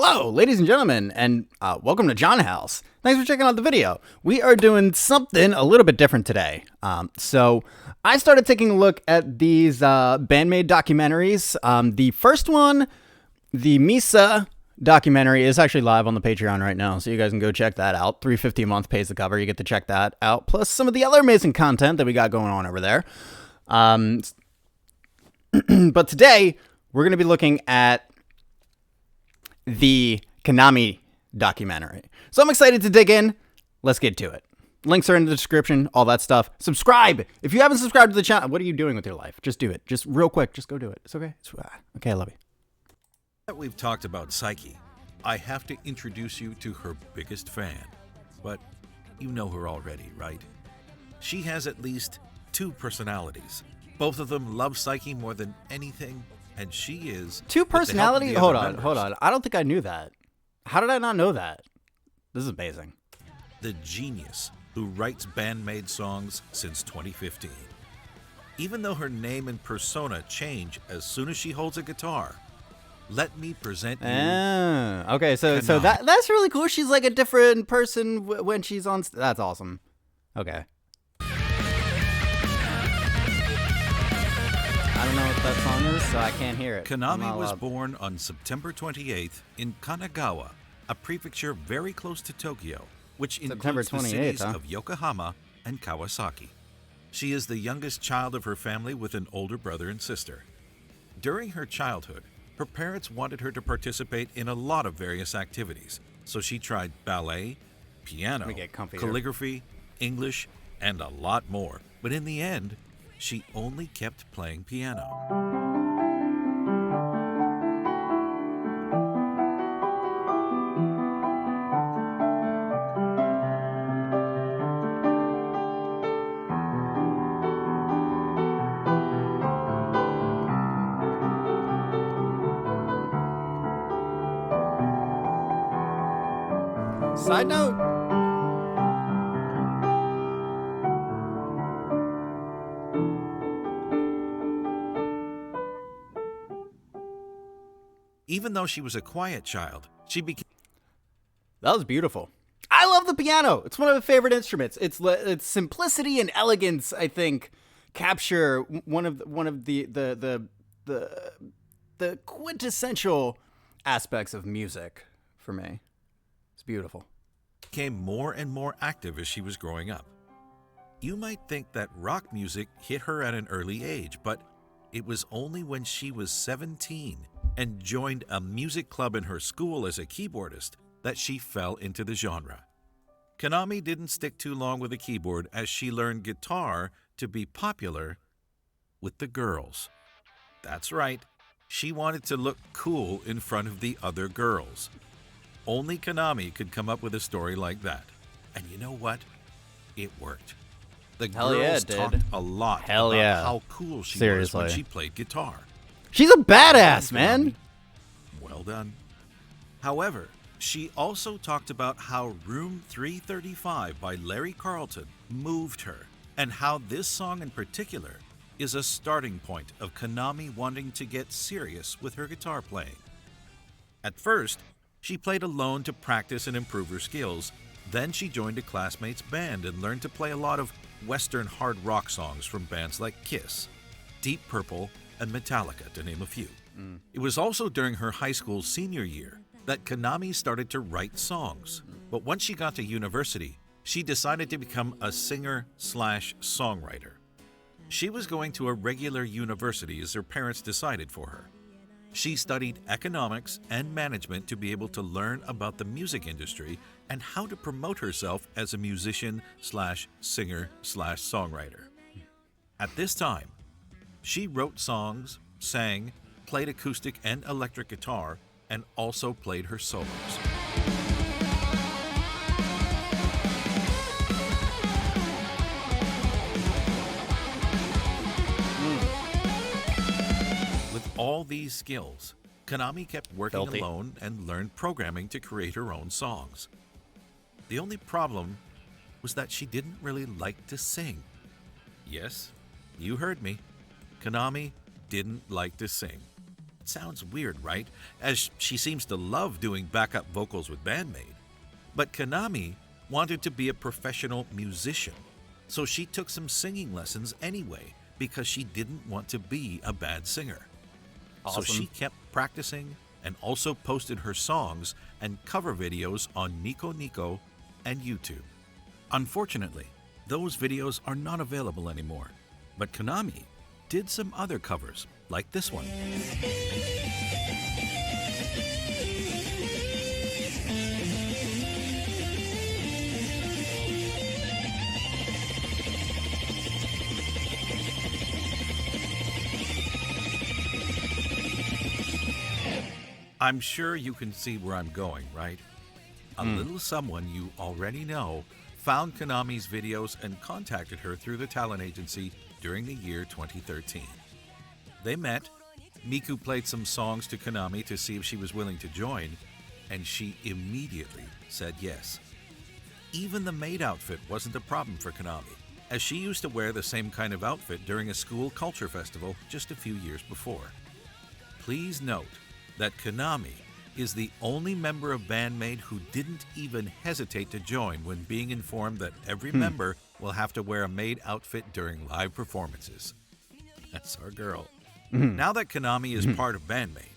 Hello, ladies and gentlemen, and welcome to John House. Thanks for checking out the video. We are doing something a little bit different today. So I started taking a look at these BandMAID documentaries. The first one, the Misa documentary, is actually live on the Patreon right now, so you guys can go check that out. $3.50 a month pays the cover. You get to check that out, plus some of the other amazing content that we got going on over there. But today, we're going to be looking at the KANAMI documentary. So I'm excited to dig in. Let's get to it. Links are in the description, all that stuff. Subscribe. If you haven't subscribed to the channel, what are you doing with your life? Just do it. Just real quick. Just go do it. It's okay. Okay, I love you. That we've talked about Psyche, I have to introduce you to her biggest fan. But you know her already, right? She has at least two personalities. Both of them love Psyche more than anything. And she is two personalities. Hold on. I don't think I knew that. How did I not know that? This is amazing. The genius who writes BandMAID songs since 2015. Even though her name and persona change as soon as she holds a guitar, let me present you. Okay, so KANAMI. that's really cool. She's like a different person when she's on. That's awesome. Okay. I don't know what that song is, so I can't hear it. KANAMI was born on September 28th in Kanagawa, a prefecture very close to Tokyo, which includes the cities of Yokohama and Kawasaki. She is the youngest child of her family with an older brother and sister. During her childhood, her parents wanted her to participate in a lot of various activities, so she tried ballet, piano, calligraphy, English, and a lot more. But in the end, she only kept playing piano. Side note. Even though she was a quiet child, she became... That was beautiful. I love the piano. It's one of my favorite instruments. Its simplicity and elegance, I think, capture one of the quintessential aspects of music for me. It's beautiful. Became more and more active as she was growing up. You might think that rock music hit her at an early age, but it was only when she was 17 and joined a music club in her school as a keyboardist that she fell into the genre. KANAMI didn't stick too long with the keyboard as she learned guitar to be popular with the girls. That's right, she wanted to look cool in front of the other girls. Only KANAMI could come up with a story like that. And you know what? It worked. The girls talked a lot about how cool she was when she played guitar. She's a badass, man. Well done. However, she also talked about how Room 335 by Larry Carlton moved her, and how this song in particular is a starting point of KANAMI wanting to get serious with her guitar playing. At first, she played alone to practice and improve her skills. Then she joined a classmate's band and learned to play a lot of Western hard rock songs from bands like Kiss, Deep Purple, and Metallica, to name a few. It was also during her high school senior year that KANAMI started to write songs. But once she got to university, she decided to become a singer/songwriter. She was going to a regular university as her parents decided for her. She studied economics and management to be able to learn about the music industry and how to promote herself as a musician/singer/songwriter. At this time, she wrote songs, sang, played acoustic and electric guitar, and also played her solos. With all these skills, KANAMI kept working alone and learned programming to create her own songs. The only problem was that she didn't really like to sing. Yes, you heard me. KANAMI didn't like to sing. sounds weird, right? As she seems to love doing backup vocals with BandMaid. But KANAMI wanted to be a professional musician, so she took some singing lessons anyway because she didn't want to be a bad singer. Awesome. So she kept practicing and also posted her songs and cover videos on Nico Nico and YouTube. Unfortunately, those videos are not available anymore, but KANAMI did some other covers, like this one. I'm sure you can see where I'm going, right? A little someone you already know found KANAMI's videos and contacted her through the talent agency during the year 2013. They met, Miku played some songs to KANAMI to see if she was willing to join, and she immediately said yes. Even the maid outfit wasn't a problem for KANAMI, as she used to wear the same kind of outfit during a school culture festival just a few years before. Please note that KANAMI is the only member of BandMaid who didn't even hesitate to join when being informed that every member will have to wear a maid outfit during live performances. That's our girl. Now that KANAMI is part of BandMaid,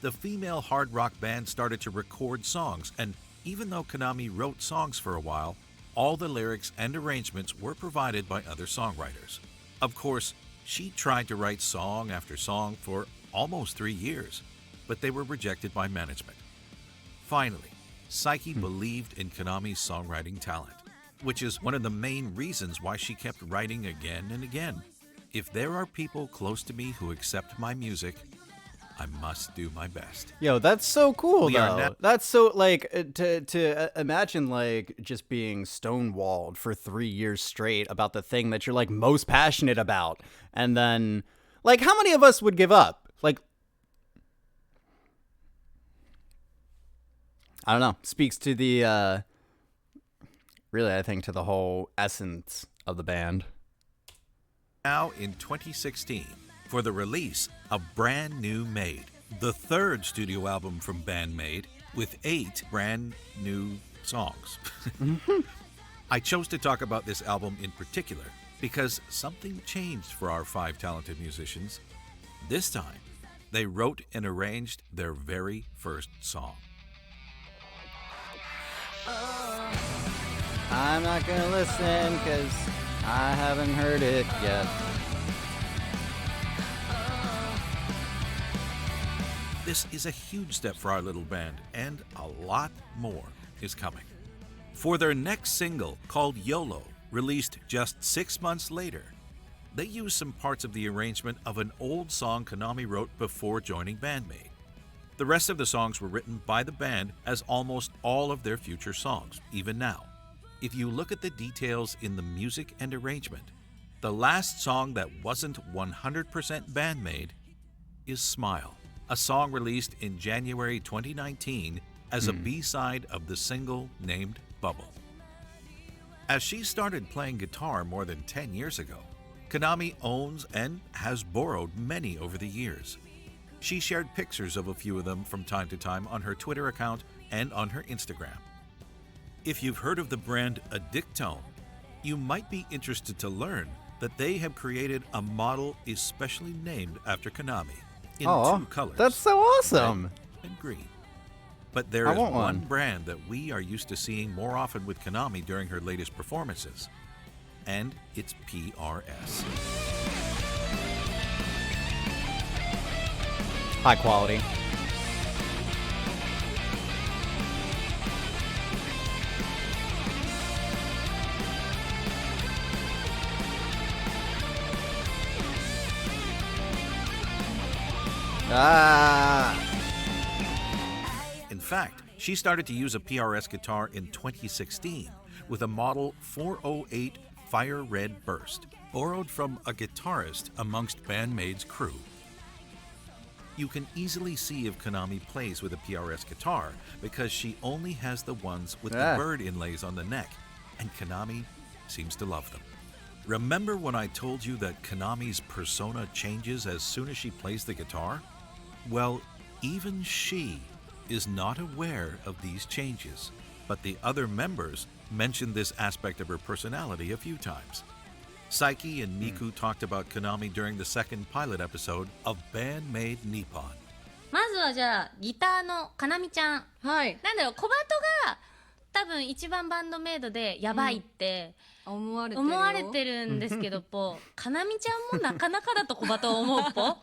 the female hard rock band started to record songs, and even though KANAMI wrote songs for a while, all the lyrics and arrangements were provided by other songwriters. Of course, she tried to write song after song for almost 3 years, but they were rejected by management. Finally, Psyche believed in KANAMI's songwriting talent, which is one of the main reasons why she kept writing again and again. If there are people close to me who accept my music, I must do my best. Yo, that's so cool, We are though. now- That's so, like, to imagine, like, just being stonewalled for 3 years straight about the thing that you're, like, most passionate about. And then, like, how many of us would give up? Like, I don't know. Speaks to the, really, I think, to the whole essence of the band. Now in 2016 for the release of Brand New MAID, the third studio album from BandMaid with 8 brand new songs. I chose to talk about this album in particular because something changed for our 5 talented musicians. This time, they wrote and arranged their very first song. I'm not gonna listen because I haven't heard it yet. This is a huge step for our little band, and a lot more is coming. For their next single, called YOLO, released just 6 months later, they used some parts of the arrangement of an old song KANAMI wrote before joining BandMaid. The rest of the songs were written by the band, as almost all of their future songs, even now. If you look at the details in the music and arrangement, the last song that wasn't 100% BandMaid is Smile, a song released in January 2019 as a B-side of the single named Bubble. As she started playing guitar more than 10 years ago, KANAMI owns and has borrowed many over the years. She shared pictures of a few of them from time to time on her Twitter account and on her Instagram. If you've heard of the brand Addictone, you might be interested to learn that they have created a model especially named after KANAMI in 2 colors. That's so awesome. Red and green. But there I is want one one. brand that we are used to seeing more often with KANAMI during her latest performances, and it's PRS. High quality. In fact, she started to use a PRS guitar in 2016 with a model 408 Fire Red Burst, borrowed from a guitarist amongst BandMaid's crew. You can easily see if KANAMI plays with a PRS guitar because she only has the ones with the bird inlays on the neck, and KANAMI seems to love them. Remember when I told you that KANAMI's persona changes as soon as she plays the guitar? Well, even she is not aware of these changes, but the other members mentioned this aspect of her personality a few times. Saiki and Miku talked about KANAMI during the second pilot episode of Bandmade Nippon. まずはじゃあギターのかなみちゃん。はい。なんだろう、小バトが多分一番バンドメイドでやばいって思われてるるんですけど、かなみちゃんもなかなかだと小バト思う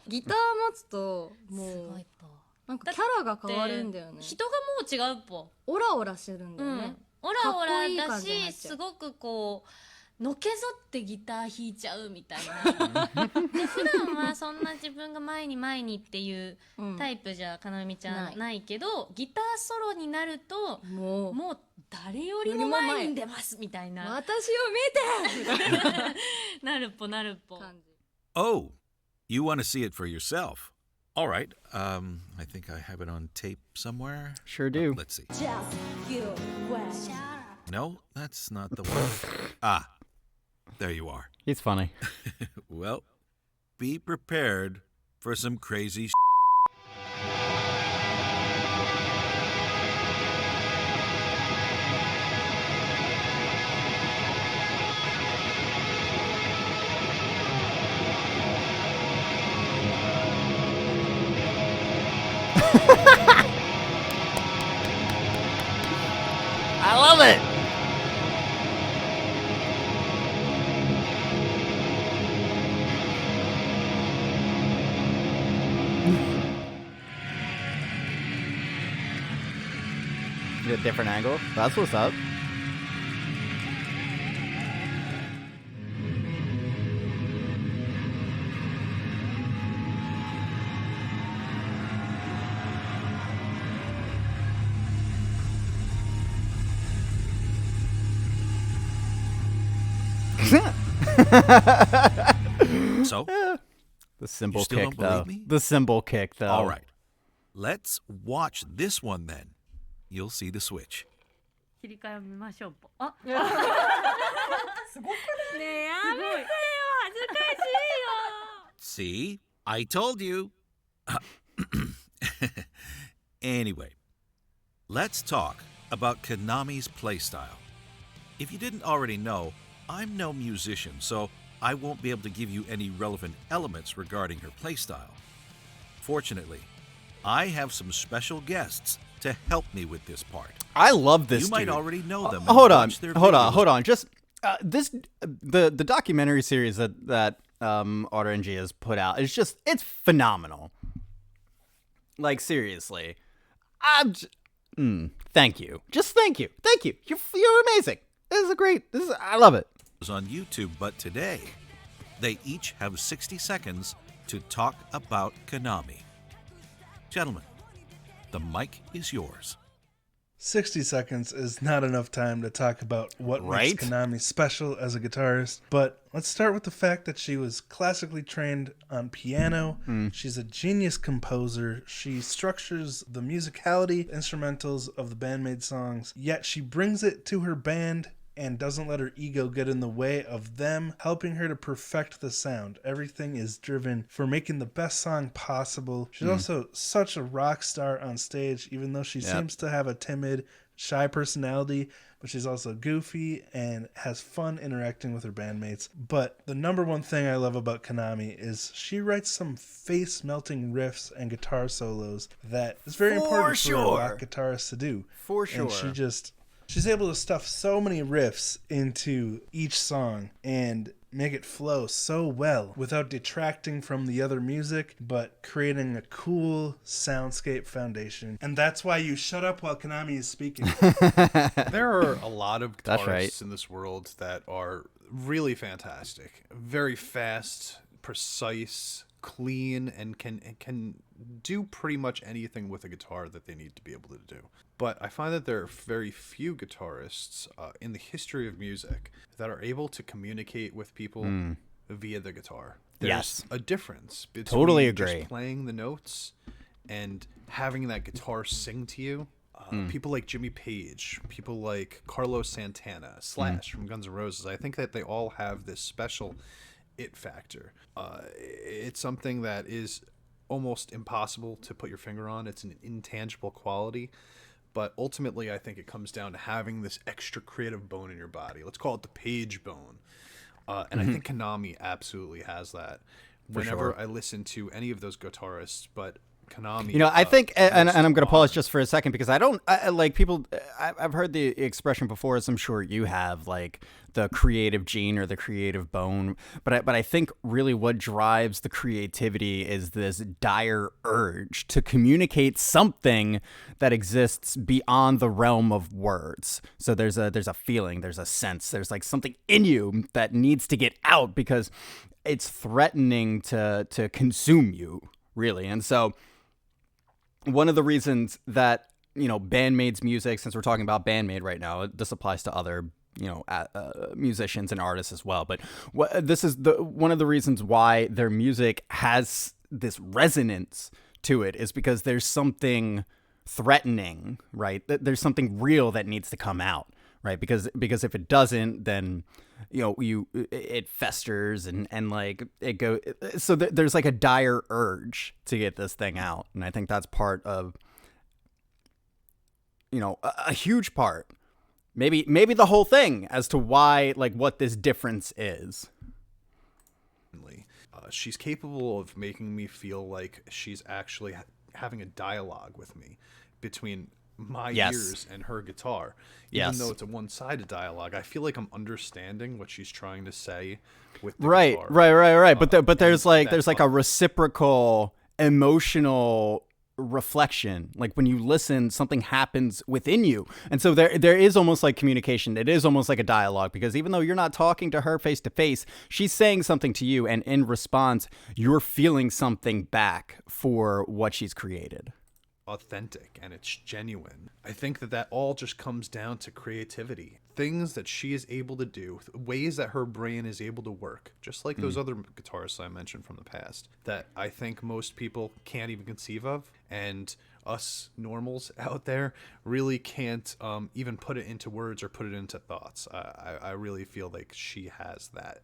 ギター持つともすごういなんかキャラが変わるんだよね。人がもう違うオラオラしてるんだよね。オラオラかっこいいだ感じになっし、ちゃうすごくこうのけぞってギター弾いちゃうみたいなで普段はそんな自分が前にっていうタイプじゃかなみちゃんないけど、ギターソロになるともう誰よりも前に出ますみたいな、私を見てなるっぽ感じ。 Oh, you want to see it for yourself? All right. I think I have it on tape somewhere. Sure do. Let's see. No, that's not the one. Ah, there you are. He's funny. Well, be prepared for some crazy I love it. Get a different angle. That's what's up. So, The cymbal You still kick, don't believe though. me? The cymbal kick, though. all right. Let's watch this one then. You'll see the switch. 切り替えを見ましょう。あ、ねえやめてよ、恥ずかしいよ。 See? I told you. Anyway, let's talk about KANAMI's playstyle. If you didn't already know, I'm no musician, so I won't be able to give you any relevant elements regarding her playstyle. Fortunately, I have some special guests to help me with this part. I love this. You might dude. already know them. and Hold on, watch their hold videos. on. Just the documentary series that Ohrenje has put out is it's phenomenal. Like seriously, thank you. Just thank you. You're amazing. I love it. On YouTube, but today they each have 60 seconds to talk about KANAMI. Gentlemen, the mic is yours. 60 seconds is not enough time to talk about what Right? makes KANAMI special as a guitarist, but let's start with the fact that she was classically trained on piano. She's a genius composer. She structures the musicality, instrumentals of the Bandmade songs, yet she brings it to her band and doesn't let her ego get in the way of them helping her to perfect the sound. Everything is driven for making the best song possible. She's also such a rock star on stage, even though she seems to have a timid, shy personality, but she's also goofy and has fun interacting with her bandmates. But the number one thing I love about KANAMI is she writes some face-melting riffs and guitar solos that is very important for a rock guitarist to do. For sure. And she's able to stuff so many riffs into each song and make it flow so well without detracting from the other music, but creating a cool soundscape foundation. And that's why you shut up while KANAMI is speaking. There are a lot of That's guitarists right. in this world that are really fantastic, very fast, precise, clean, and can do pretty much anything with a guitar that they need to be able to do. But I find that there are very few guitarists in the history of music that are able to communicate with people via the guitar. There's Yes. a difference between Totally agree. just playing the notes and having that guitar sing to you. People like Jimmy Page, people like Carlos Santana, Slash from Guns N' Roses, I think that they all have this special it factor. It's something that is almost impossible to put your finger on. It's an intangible quality. But ultimately, I think it comes down to having this extra creative bone in your body. Let's call it the page bone. And I think KANAMI absolutely has that. Whenever I listen to any of those guitarists, but KANAMI, You know, I think, and I'm going to pause just for a second because like people, I've heard the expression before, as I'm sure you have, like the creative gene or the creative bone. But I think really what drives the creativity is this dire urge to communicate something that exists beyond the realm of words. So there's a feeling, there's a sense, there's like something in you that needs to get out because it's threatening to consume you, really. And so one of the reasons that, you know, BandMaid's music, since we're talking about BandMaid right now, this applies to other, you know, musicians and artists as well. But this is one of the reasons why their music has this resonance to it is because there's something threatening, right? There's something real that needs to come out, right? Because if it doesn't, then, you know, it festers and like it go. So there's like a dire urge to get this thing out, and I think that's part of, you know, a huge part, maybe the whole thing as to why, like, what this difference is. She's capable of making me feel like she's actually having a dialogue with me between my ears and her guitar. Even though it's a one-sided dialogue, I feel like I'm understanding what she's trying to say with the guitar. Right. But there's like a reciprocal emotional reflection. Like when you listen, something happens within you, and so there is almost like communication. It is almost like a dialogue because even though you're not talking to her face to face, she's saying something to you, and in response, you're feeling something back for what she's created. Authentic and it's genuine. I think that all just comes down to creativity. Things that she is able to do, ways that her brain is able to work, just like those other guitarists I mentioned from the past, that I think most people can't even conceive of, and us normals out there really can't even put it into words or put it into thoughts. I really feel like she has that.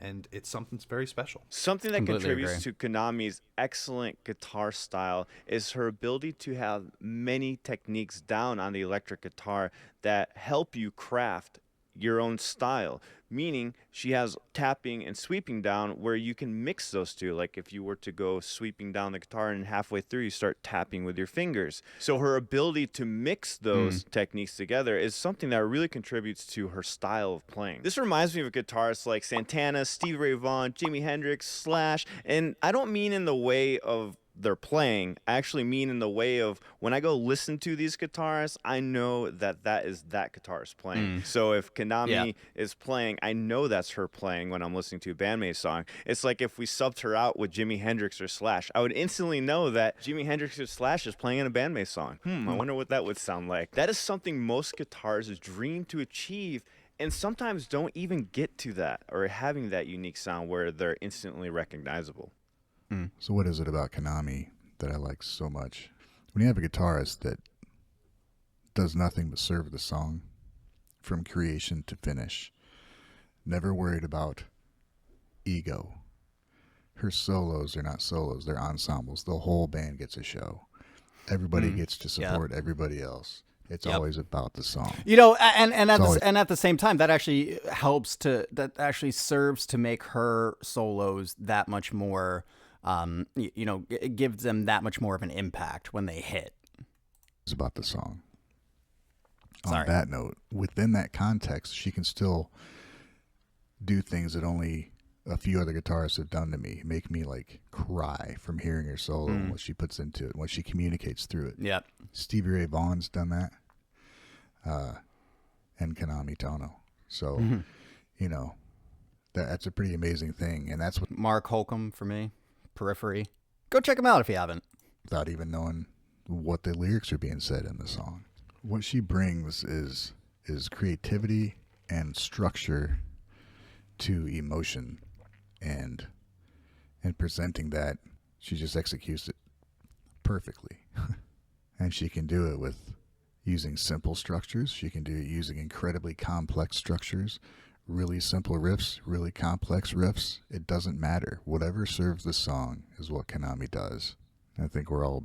And it's something that's very special. Something that Completely contributes to KANAMI's excellent guitar style is her ability to have many techniques down on the electric guitar that help you craft your own style, meaning she has tapping and sweeping down where you can mix those two. Like if you were to go sweeping down the guitar and halfway through you start tapping with your fingers. So her ability to mix those techniques together is something that really contributes to her style of playing. This reminds me of guitarists like Santana, Stevie Ray Vaughan, Jimi Hendrix, Slash, and I don't mean in the way of they're playing. I actually mean in the way of when I go listen to these guitarists, I know that is that guitarist playing. So if KANAMI is playing, I know that's her playing when I'm listening to a BandMaid song. It's like if we subbed her out with Jimi Hendrix or Slash, I would instantly know that Jimi Hendrix or Slash is playing in a BandMaid song. I wonder what that would sound like. That is something most guitarists dream to achieve, and sometimes don't even get to that or having that unique sound where they're instantly recognizable. So what is it about KANAMI that I like so much? When you have a guitarist that does nothing but serve the song from creation to finish, never worried about ego. Her solos are not solos, they're ensembles. The whole band gets a show. Everybody gets to support everybody else. It's always about the song. You know, and at the same time, that actually serves to make her solos that much more, you know, it gives them that much more of an impact when they hit. It's about the song. Sorry. On that note, within that context, she can still do things that only a few other guitarists have done to me. Make me like cry from hearing her solo and what she puts into it, what she communicates through it. Yep. Stevie Ray Vaughan's done that. And KANAMI Tono. So, you know, that's a pretty amazing thing. And that's what, Mark Holcomb for me, Periphery. Go check him out if you haven't. without even knowing what the lyrics are being said in the song. What she brings is creativity and structure to emotion, and presenting that, she just executes it perfectly. And she can do it with using simple structures. She can do it using incredibly complex structures, really simple riffs, really complex riffs, it doesn't matter. Whatever serves the song is what Kanami does. I think we're all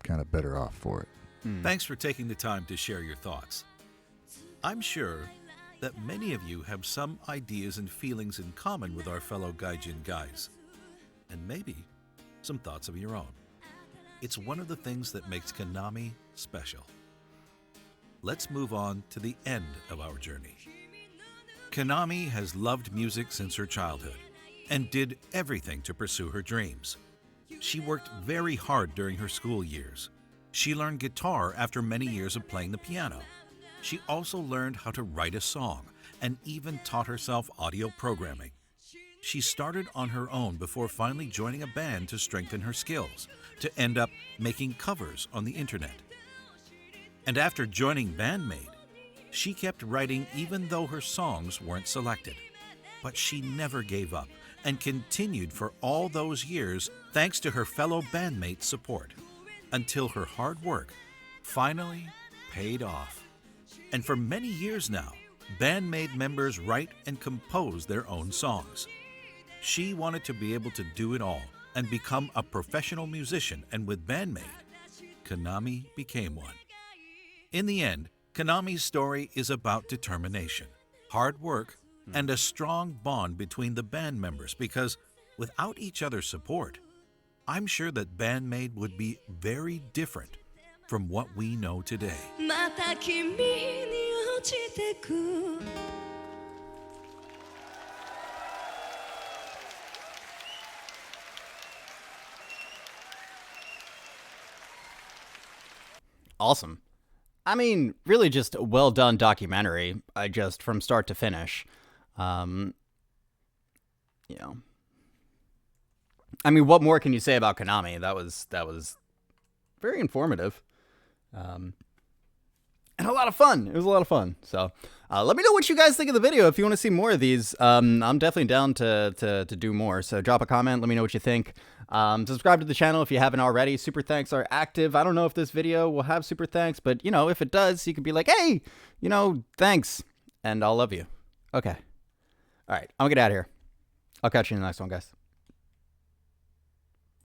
kind of better off for it. Thanks for taking the time to share your thoughts. I'm sure that many of you have some ideas and feelings in common with our fellow Gaijin guys, and maybe some thoughts of your own. It's one of the things that makes Kanami special. Let's move on to the end of our journey. Kanami has loved music since her childhood and did everything to pursue her dreams. She worked very hard during her school years. She learned guitar after many years of playing the piano. She also learned how to write a song and even taught herself audio programming. She started on her own before finally joining a band to strengthen her skills, to end up making covers on the internet. And after joining BandMAID, she kept writing even though her songs weren't selected. But she never gave up and continued for all those years thanks to her fellow bandmates' support, until her hard work finally paid off. And for many years now, BandMAID members write and compose their own songs. She wanted to be able to do it all and become a professional musician, and with BandMAID, Kanami became one. In the end, Kanami's story is about determination, hard work, and a strong bond between the band members, because without each other's support, I'm sure that BandMAID would be very different from what we know today. Awesome. I mean, really just a well done documentary. Just from start to finish. You know, I mean, what more can you say about Kanami? That was very informative, and a lot of fun. It was a lot of fun. So, let me know what you guys think of the video. If you want to see more of these, I'm definitely down to do more. So drop a comment. Let me know what you think. Subscribe to the channel if you haven't already. Super thanks are active. I don't know if this video will have super thanks, but you know, if it does, you could be like, hey, you know, thanks, and I'll love you. Okay. All right, I'm gonna get out of here. I'll catch you in the next one, guys.